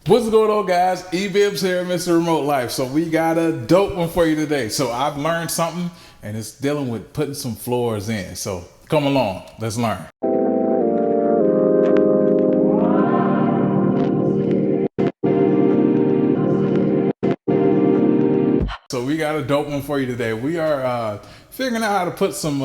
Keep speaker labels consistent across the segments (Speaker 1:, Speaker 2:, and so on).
Speaker 1: What's going on, guys? E-Bibs here, Mr. Remote Life. So we got a dope one for you today. So I've learned something, and it's dealing with putting some floors in. So come along, let's learn. So we got a dope one for you today. We are figuring out how to put some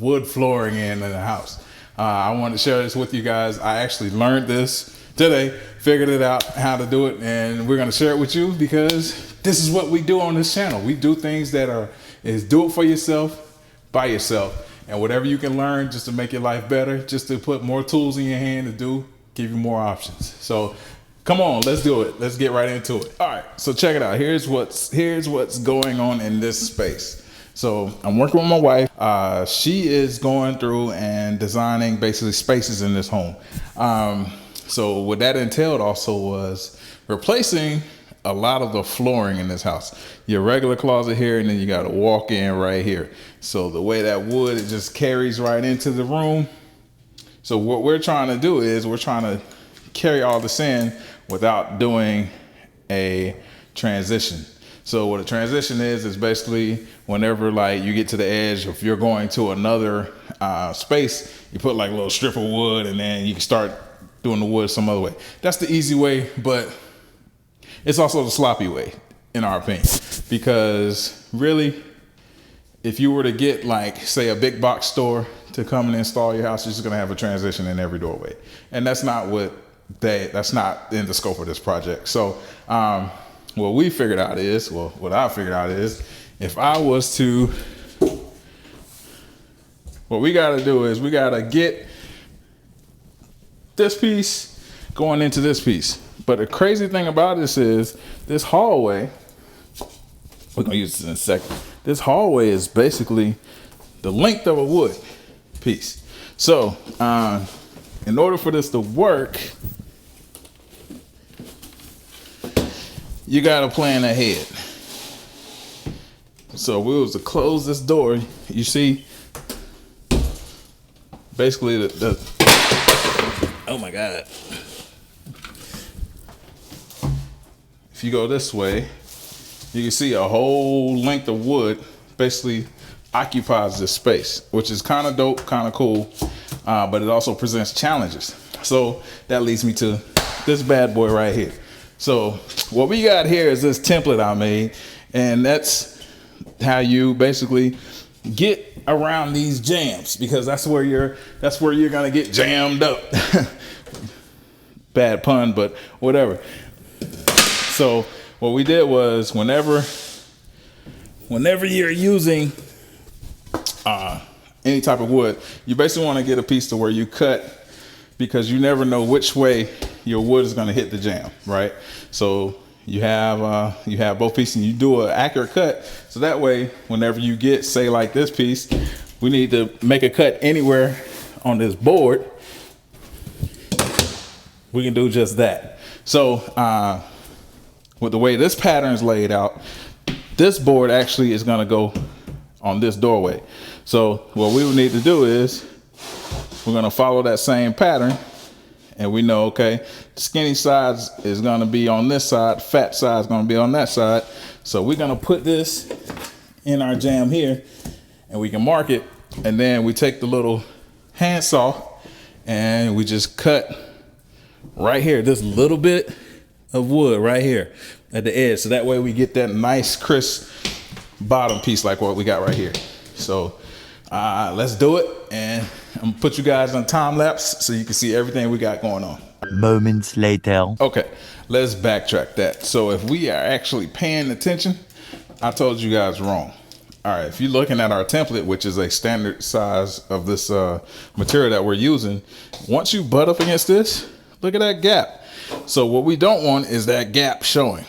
Speaker 1: wood flooring in the house. I wanted to share this with you guys. I actually learned this today, figured it out how to do it, and we're going to share it with you because this is what we do on this channel. We do things that is do it for yourself, by yourself, and whatever you can learn just to make your life better, just to put more tools in your hand to give you more options. So come on, let's do it. Let's get right into it. All right, so check it out. Here's what's going on in this space. So I'm working with my wife. She is going through and designing basically spaces in this home. So what that entailed also was replacing a lot of the flooring in this house. Your regular closet here, and then you got a walk-in right here. So the way that wood, it just carries right into the room. So what we're trying to do is we're trying to carry all this in without doing a transition. So what a transition is basically whenever like you get to the edge, if you're going to another space, you put like a little strip of wood and then you can start doing the wood some other way. That's the easy way, but it's also the sloppy way in our opinion, because really if you were to get like say a big box store to come and install your house, you're just gonna have a transition in every doorway. And that's not that's not in the scope of this project. So what I figured out is, what we gotta do is we gotta get this piece going into this piece. But the crazy thing about this is this hallway, we're gonna use this in a second. This hallway is basically the length of a wood piece. So in order for this to work, you gotta plan ahead. So if we was to close this door, you see basically oh my God. If you go this way, you can see a whole length of wood basically occupies this space, which is kind of dope, kind of cool, but it also presents challenges. So that leads me to this bad boy right here. So what we got here is this template I made, and that's how you basically get around these jams, because that's where you're gonna get jammed up. Bad pun, but whatever. So what we did was whenever you're using any type of wood, you basically want to get a piece to where you cut, because you never know which way your wood is going to hit the jam, right? So you have both pieces and you do an accurate cut. So that way, whenever you get, say like this piece, we need to make a cut anywhere on this board, we can do just that. So with the way this pattern is laid out, this board actually is going to go on this doorway. So what we would need to do is we're going to follow that same pattern, and we know, okay, skinny side is going to be on this side, fat side is going to be on that side. So we're going to put this in our jam here, and we can mark it, and then we take the little handsaw and we just cut right here, this little bit of wood right here at the edge. So that way we get that nice crisp bottom piece like what we got right here. So let's do it, and I'm gonna put you guys on time lapse so you can see everything we got going on.
Speaker 2: Moments later.
Speaker 1: Okay, let's backtrack that. So if we are actually paying attention, I told you guys wrong. All right, if you're looking at our template, which is a standard size of this material that we're using, once you butt up against this, look at that gap. So what we don't want is that gap showing.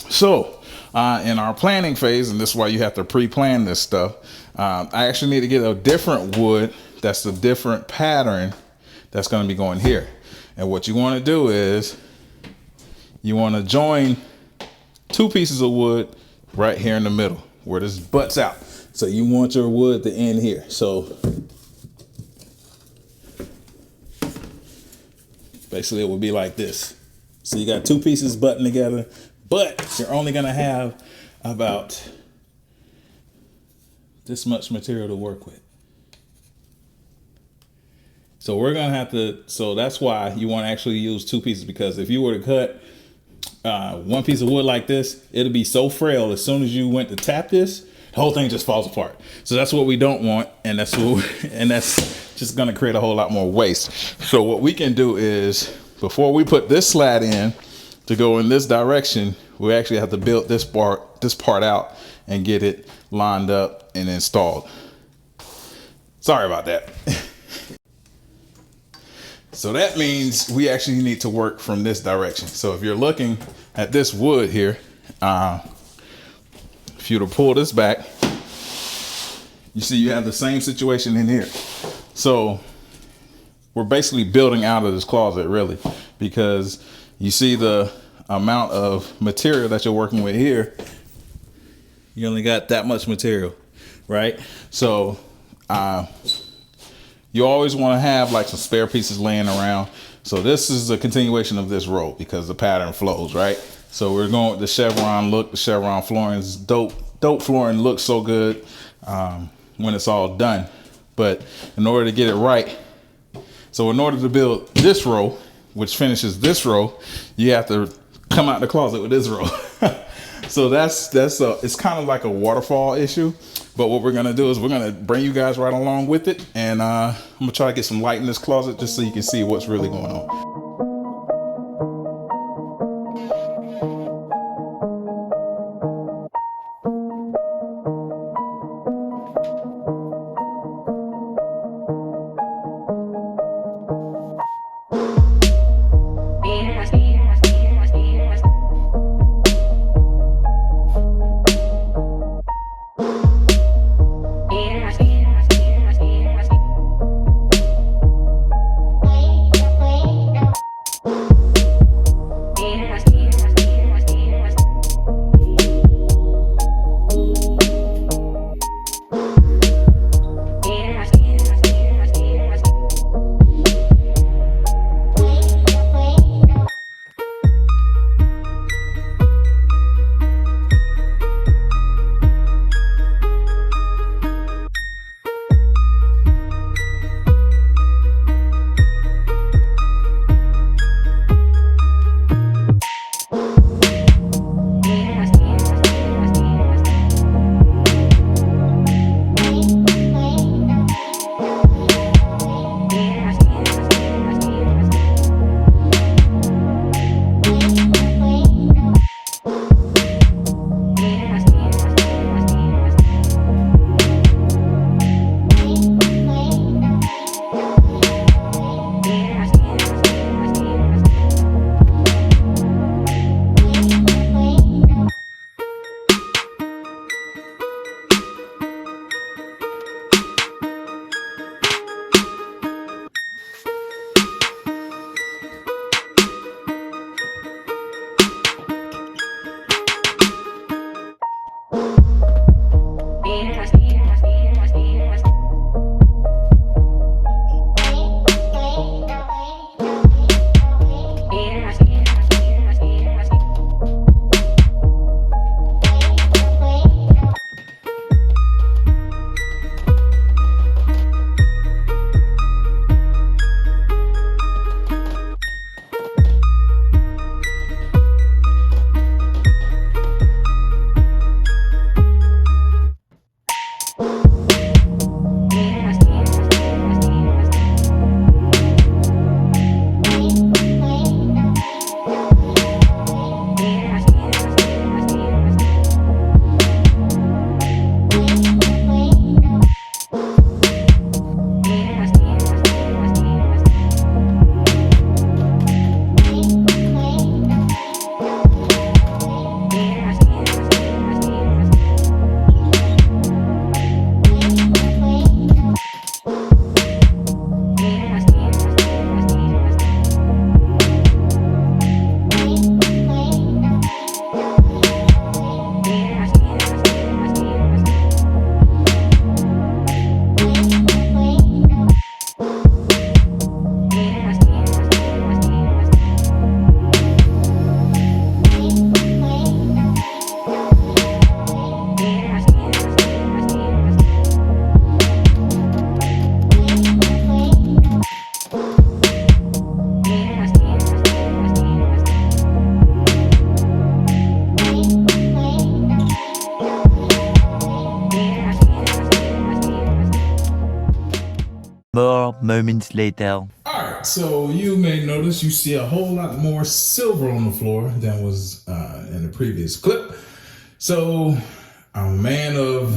Speaker 1: So in our planning phase, and this is why you have to pre-plan this stuff, I actually need to get a different wood that's a different pattern that's going to be going here. And what you want to do is you want to join two pieces of wood right here in the middle where this butts out. So you want your wood to end here. So basically it would be like this. So you got two pieces buttoned together, but you're only gonna have about this much material to work with. So we're gonna have to, so that's why you wanna actually use two pieces, because if you were to cut one piece of wood like this, it'll be so frail. As soon as you went to tap this, the whole thing just falls apart. So that's what we don't want, and that's just gonna create a whole lot more waste. So what we can do is, before we put this slat in to go in this direction, we actually have to build this part out and get it lined up and installed. Sorry about that. So that means we actually need to work from this direction. So if you're looking at this wood here, if you were to pull this back, you see you have the same situation in here. So we're basically building out of this closet, really, because you see the amount of material that you're working with here. You only got that much material, right? So you always want to have like some spare pieces laying around. So this is a continuation of this row because the pattern flows, right? So we're going with the Chevron look. The Chevron flooring is dope. Dope flooring looks so good when it's all done. But in order to get it right, so in order to build this row, which finishes this row, you have to come out the closet with this row. So it's kind of like a waterfall issue. But what we're gonna do is we're gonna bring you guys right along with it, and I'm gonna try to get some light in this closet just so you can see what's really going on.
Speaker 2: moments later.
Speaker 1: Alright, so you may notice you see a whole lot more silver on the floor than was in the previous clip. So I'm a man of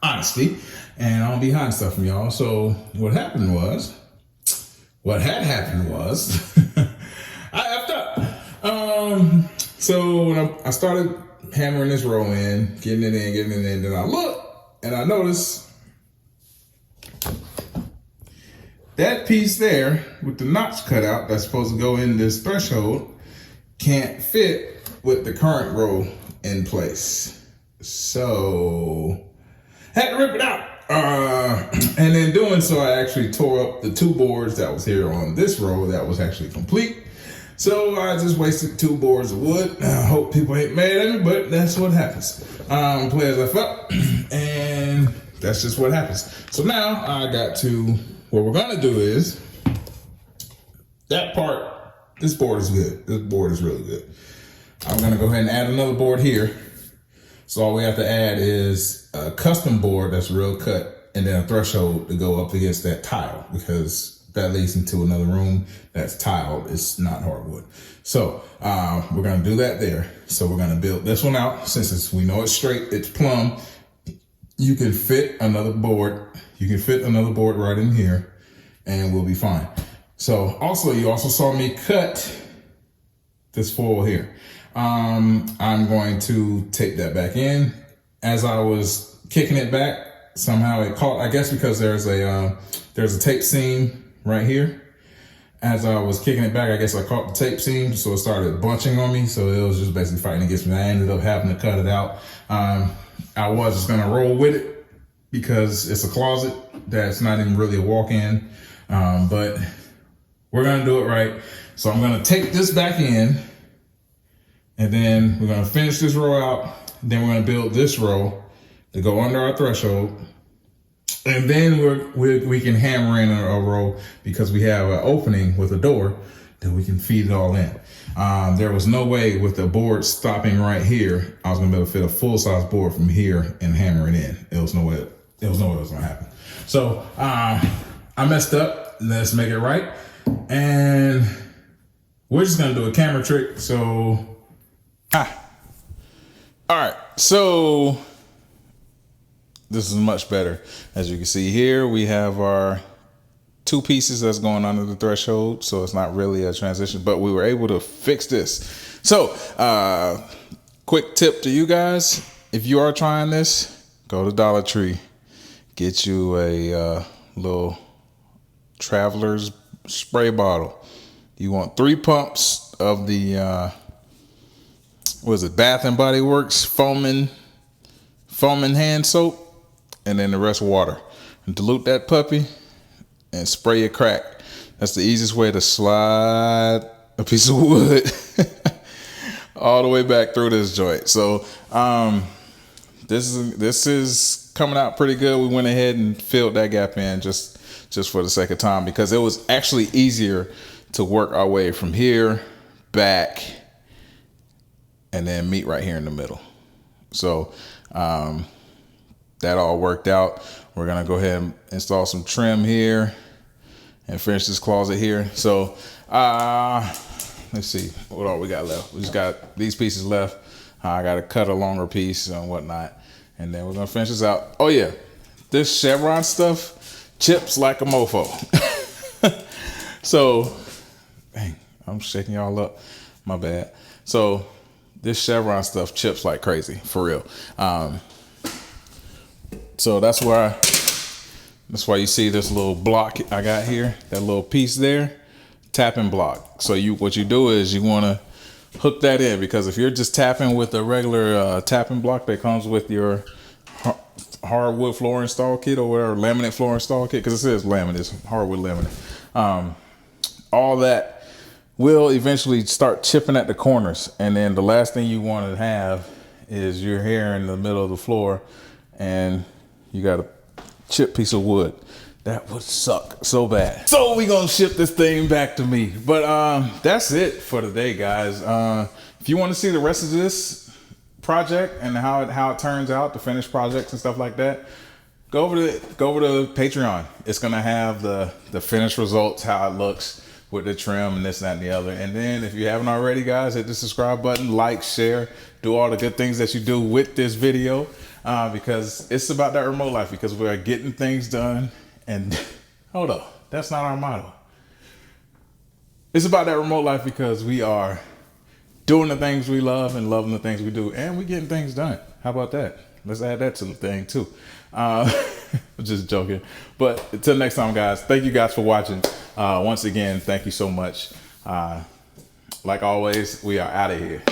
Speaker 1: honesty and I don't be hiding stuff from y'all. So what had happened was I effed up. So when I started hammering this row in, getting it in, then I look and I notice that piece there with the notch cut out that's supposed to go in this threshold can't fit with the current row in place. So had to rip it out. And in doing so, I actually tore up the 2 boards that was here on this row that was actually complete. So I just wasted 2 boards of wood. I hope people ain't mad at me, but that's what happens. Players left up, and that's just what happens. So now I got to, what we're gonna do is, that part, this board is good. This board is really good. I'm gonna go ahead and add another board here. So all we have to add is a custom board that's real cut and then a threshold to go up against that tile, because that leads into another room that's tiled. It's not hardwood. So we're gonna do that there. So we're gonna build this one out. Since we know it's straight, it's plumb, you can fit another board. You can fit another board right in here and we'll be fine. So also, you also saw me cut this foil here. I'm going to tape that back in. As I was kicking it back, somehow it caught, I guess because there's a tape seam right here. As I was kicking it back, I guess I caught the tape seam, so it started bunching on me. So it was just basically fighting against me. I ended up having to cut it out. I was just gonna roll with it because it's a closet that's not even really a walk-in, but we're gonna do it right. So I'm gonna tape this back in, and then we're gonna finish this row out. Then we're gonna build this row to go under our threshold. And then we can hammer in a row because we have an opening with a door that we can feed it all in. There was no way with the board stopping right here, I was gonna be able to fit a full size board from here and hammer it in. There was no way it was gonna happen. So I messed up. Let's make it right. And we're just gonna do a camera trick. So, all right, so this is much better. As you can see here, we have our 2 pieces that's going under the threshold, so it's not really a transition, but we were able to fix this. So, quick tip to you guys, if you are trying this, go to Dollar Tree, get you a little Traveler's spray bottle. You want 3 pumps of the, Bath and Body Works foaming hand soap, and then the rest water. And dilute that puppy and spray your crack. That's the easiest way to slide a piece of wood all the way back through this joint. So this is coming out pretty good. We went ahead and filled that gap in just for the sake of time, because it was actually easier to work our way from here back and then meet right here in the middle. So that all worked out. We're gonna go ahead and install some trim here and finish this closet here. So let's see what all we got left. We just got these pieces left. I gotta cut a longer piece and whatnot, and then we're gonna finish this out. Oh yeah, this Chevron stuff chips like a mofo. So, dang, I'm shaking y'all up, my bad. So this Chevron stuff chips like crazy, for real. So that's why you see this little block I got here, that little piece there, tapping block. So what you do is you want to hook that in, because if you're just tapping with a regular tapping block that comes with your hardwood floor install kit or whatever, laminate floor install kit, because it says laminate, it's hardwood laminate. All that will eventually start chipping at the corners, and then the last thing you want to have is you're here in the middle of the floor and you got a chipped piece of wood. That would suck so bad. So we gonna ship this thing back to me. But that's it for today, guys. If you want to see the rest of this project and how it turns out, the finished projects and stuff like that, go over to Patreon. It's gonna have the finished results, how it looks with the trim and this, that, and the other. And then if you haven't already, guys, hit the subscribe button, like, share, do all the good things that you do with this video, because it's about that remote life, because we're getting things done. And hold up, that's not our motto. It's about that remote life because we are doing the things we love and loving the things we do, and we're getting things done. How about that? Let's add that to the thing too. Just joking. But until next time, guys, thank you guys for watching. Once again, thank you so much. Like always, we are out of here.